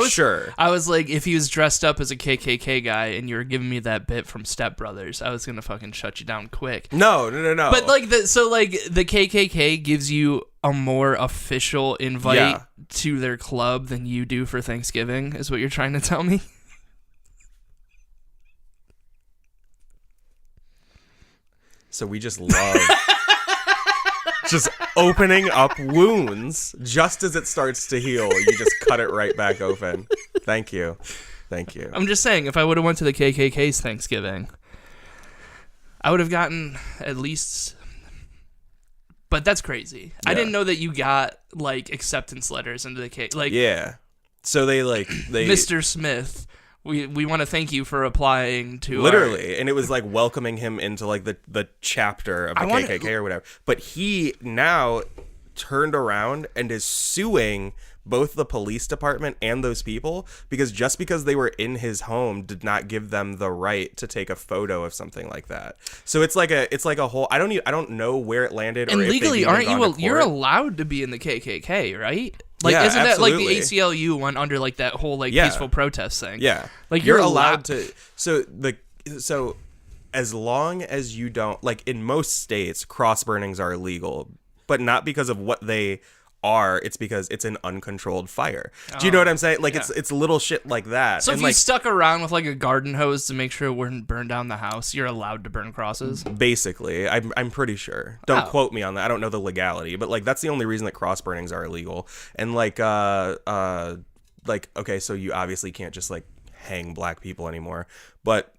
sure. I was like, if he was dressed up as a KKK guy and you were giving me that bit from Step Brothers, I was gonna fucking shut you down quick. No. But like the KKK gives you a more official invite to their club than you do for Thanksgiving, is what you're trying to tell me? So we just love just opening up wounds just as it starts to heal. You just cut it right back open. Thank you. I'm just saying, if I would have went to the KKK's Thanksgiving, I would have gotten at least... But that's crazy. Yeah. I didn't know that you got, like, acceptance letters into the K... Like, yeah. So they Mr. Smith... We want to thank you for applying to literally, and it was like welcoming him into like the chapter of the KKK or whatever. But he now turned around and is suing both the police department and those people because they were in his home did not give them the right to take a photo of something like that. So it's like a whole. I don't know where it landed. And or legally, if aren't you? You're allowed to be in the KKK, right? Like, yeah, isn't absolutely. that like the ACLU went under like that whole like peaceful protest thing? Yeah, like you're allowed to. So as long as you don't, like, in most states, cross burnings are illegal, but not because of what they are. It's because it's an uncontrolled fire. Do you know what I'm saying? Like, it's little shit like that. So and if you stuck around with like a garden hose to make sure it wouldn't burn down the house, you're allowed to burn crosses? Basically, I'm pretty sure. Don't quote me on that. I don't know the legality, but like that's the only reason that cross burnings are illegal. And like okay, so you obviously can't just like hang black people anymore, but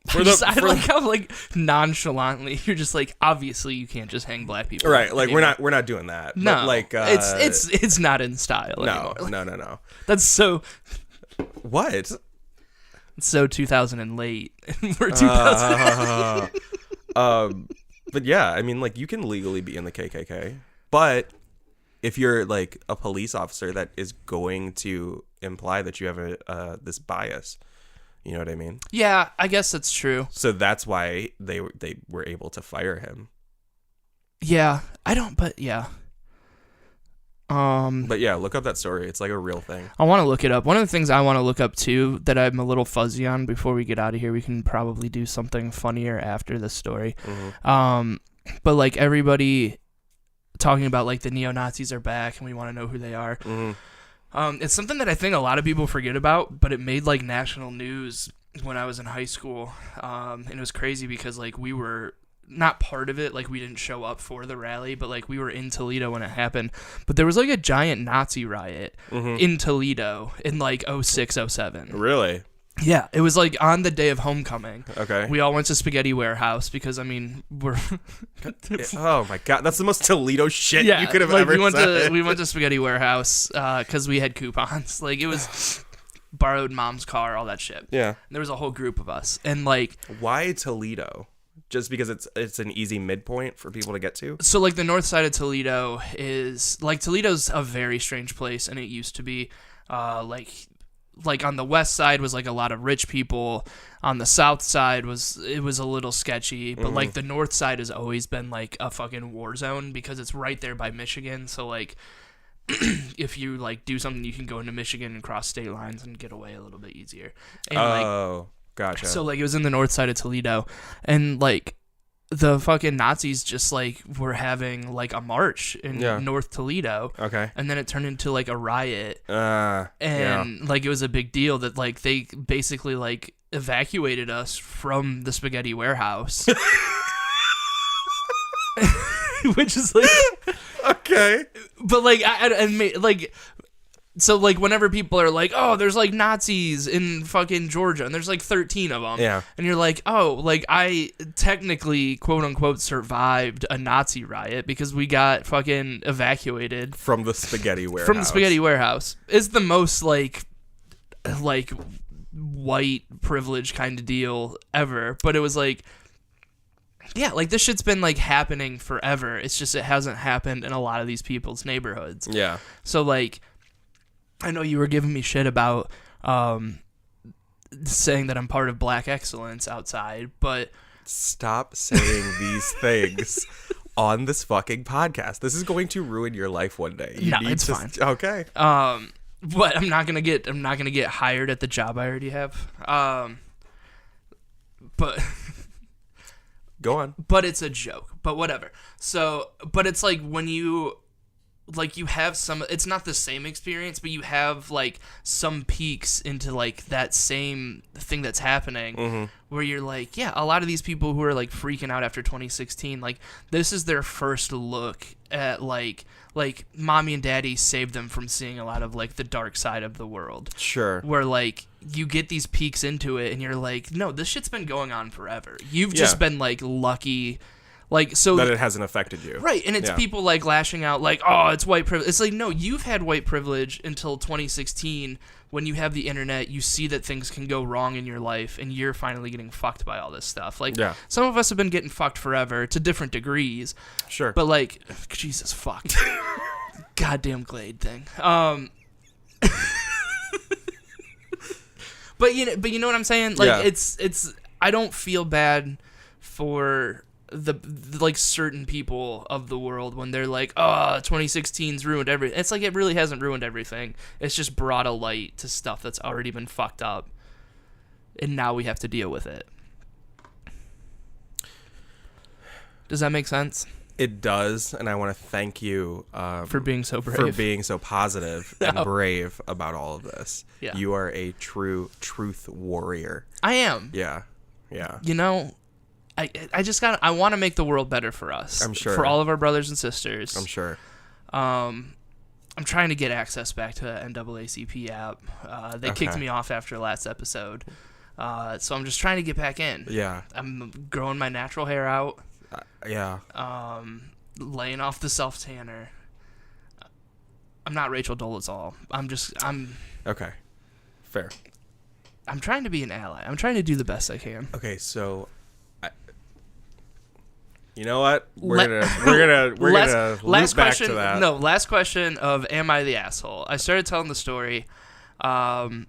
I like how like nonchalantly you're just like, obviously you can't just hang black people, right? Like we're not doing that. No, but like it's not in style anymore. No. That's so. What? It's so 2000 and late. We're 2000. But yeah, I mean, like, you can legally be in the KKK, but if you're like a police officer, that is going to imply that you have this bias. You know what I mean? Yeah, I guess that's true. So that's why they were able to fire him. Yeah, I don't. But yeah. But yeah, look up that story. It's like a real thing. I want to look it up. One of the things I want to look up too that I'm a little fuzzy on before we get out of here, we can probably do something funnier after this story. Mm-hmm. But like everybody talking about like the neo-Nazis are back and we want to know who they are. Mm-hmm. It's something that I think a lot of people forget about, but it made like national news when I was in high school. And it was crazy because like we were not part of it, like we didn't show up for the rally, but like we were in Toledo when it happened. But there was like a giant Nazi riot in Toledo in like 06, 07. Really? Yeah, it was like on the day of homecoming. Okay. We all went to Spaghetti Warehouse because, I mean, we're... Oh my God, that's the most Toledo shit you could have ever said. We went to Spaghetti Warehouse because we had coupons. Like, it was borrowed mom's car, all that shit. Yeah. And there was a whole group of us. And like... Why Toledo? Just because it's an easy midpoint for people to get to? So, like, the north side of Toledo is... Like, Toledo's a very strange place, and it used to be, like on the west side was like a lot of rich people. On the south side was a little sketchy, but like the north side has always been like a fucking war zone because it's right there by Michigan. So like if you like do something, you can go into Michigan and cross state lines and get away a little bit easier. And, gotcha. So like it was in the north side of Toledo, and like the fucking Nazis just like were having like a march in North Toledo. Okay. And then it turned into like a riot. Like it was a big deal that like they basically like evacuated us from the Spaghetti Warehouse. Which is like okay. But like so, like, whenever people are like, oh, there's, like, Nazis in fucking Georgia, and there's, like, 13 of them. Yeah. And you're like, oh, like, I technically, quote-unquote, survived a Nazi riot because we got fucking evacuated. From the Spaghetti Warehouse. From the Spaghetti Warehouse. It's the most, like white privilege kind of deal ever. But it was, like, yeah, like, this shit's been, like, happening forever. It's just it hasn't happened in a lot of these people's neighborhoods. Yeah. So, like... I know you were giving me shit about saying that I'm part of Black Excellence outside, but... Stop saying these things on this fucking podcast. This is going to ruin your life one day. It's fine. Okay. What? I'm not gonna get hired at the job I already have. But Go on. but it's a joke. But whatever. So, but it's like when you have some, it's not the same experience, but you have like some peeks into like that same thing that's happening where you're like, yeah, a lot of these people who are like freaking out after 2016, like this is their first look at like mommy and daddy saved them from seeing a lot of like the dark side of the world. Sure. Where like you get these peeks into it and you're like, no, this shit's been going on forever. You've just been like lucky. Like, so that it hasn't affected you. Right, and it's people like lashing out like, oh, it's white privilege. It's like, no, you've had white privilege until 2016 when you have the internet, you see that things can go wrong in your life, and you're finally getting fucked by all this stuff. Like, some of us have been getting fucked forever to different degrees. Sure. But like, Jesus fuck. Goddamn Glade thing. But you know what I'm saying? Like, it's I don't feel bad for the like certain people of the world when they're like, oh, 2016's ruined everything. It's like, it really hasn't ruined everything. It's just brought a light to stuff that's already been fucked up, and now we have to deal with it. Does that make sense? It does, and I want to thank you for being so brave, for being so positive and brave about all of this. Yeah. You are a true truth warrior. I am. Yeah. You know, I want to make the world better for us. I'm sure. For all of our brothers and sisters. I'm sure. I'm trying to get access back to the NAACP app. They kicked me off after last episode. So I'm just trying to get back in. Yeah. I'm growing my natural hair out. Yeah. Laying off the self-tanner. I'm not Rachel Dolezal. I'm Okay. Fair. I'm trying to be an ally. I'm trying to do the best I can. Okay, so you know what? We're gonna loop back to that. No, last question of am I the asshole? I started telling the story. Some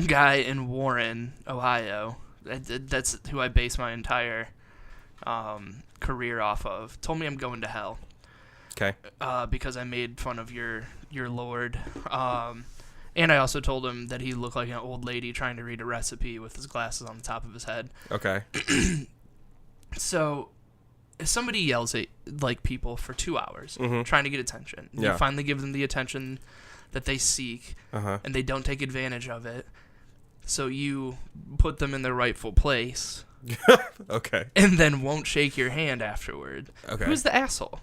guy in Warren, Ohio, that's who I base my entire career off of, told me I'm going to hell. Okay. Because I made fun of your Lord. And I also told him that he looked like an old lady trying to read a recipe with his glasses on the top of his head. Okay. So, if somebody yells at like people for 2 hours trying to get attention, you finally give them the attention that they seek, and they don't take advantage of it. So you put them in their rightful place. Okay. And then won't shake your hand afterward. Okay. Who's the asshole?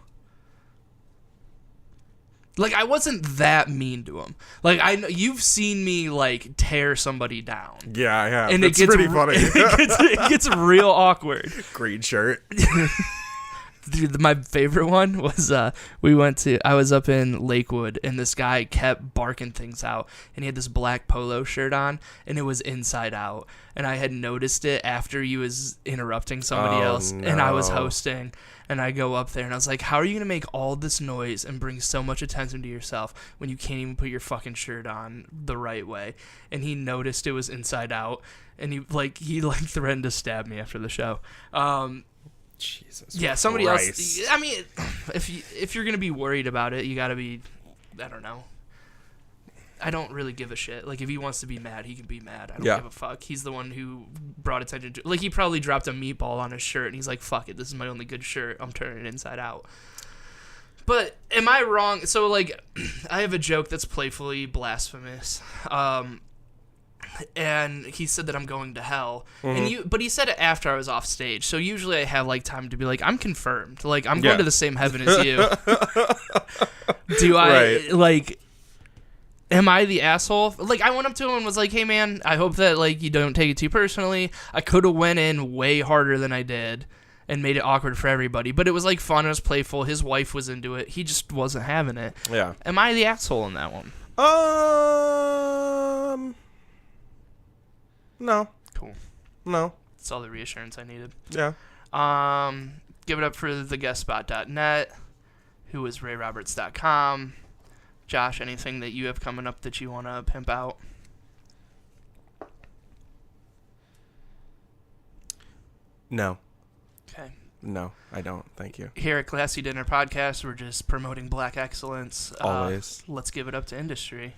Like, I wasn't that mean to him. Like, you've seen me like tear somebody down. Yeah, I have. And it's pretty funny. It gets real awkward. Green shirt. Dude, my favorite one was I was up in Lakewood, and this guy kept barking things out, and he had this black polo shirt on, and it was inside out, and I had noticed it after he was interrupting somebody else, and I was hosting, and I go up there, and I was like, how are you gonna make all this noise and bring so much attention to yourself when you can't even put your fucking shirt on the right way? And he noticed it was inside out, and he threatened to stab me after the show. Jesus. Yeah, somebody Christ. else. I mean, if you're gonna be worried about it, you gotta be. I don't know. I don't really give a shit. Like, if he wants to be mad, he can be mad. I don't give a fuck. He's the one who brought attention to. Like, he probably dropped a meatball on his shirt, and he's like, "Fuck it, this is my only good shirt. I'm turning it inside out." But am I wrong? So, like, I have a joke that's playfully blasphemous. And he said that I'm going to hell. But he said it after I was off stage. So usually I have like time to be like, I'm confirmed. Like, I'm going to the same heaven as you. Do I like? Am I the asshole? Like, I went up to him and was like, hey man, I hope that like you don't take it too personally. I could have went in way harder than I did and made it awkward for everybody. But it was like fun. It was playful. His wife was into it. He just wasn't having it. Yeah. Am I the asshole in that one? No. Cool. No. That's all the reassurance I needed. Yeah. Give it up for theguestspot.net, who is rayroberts.com. Josh, anything that you have coming up that you want to pimp out? No. Okay. No, I don't. Thank you. Here at Classy Dinner Podcast, we're just promoting black excellence. Always. Let's give it up to industry.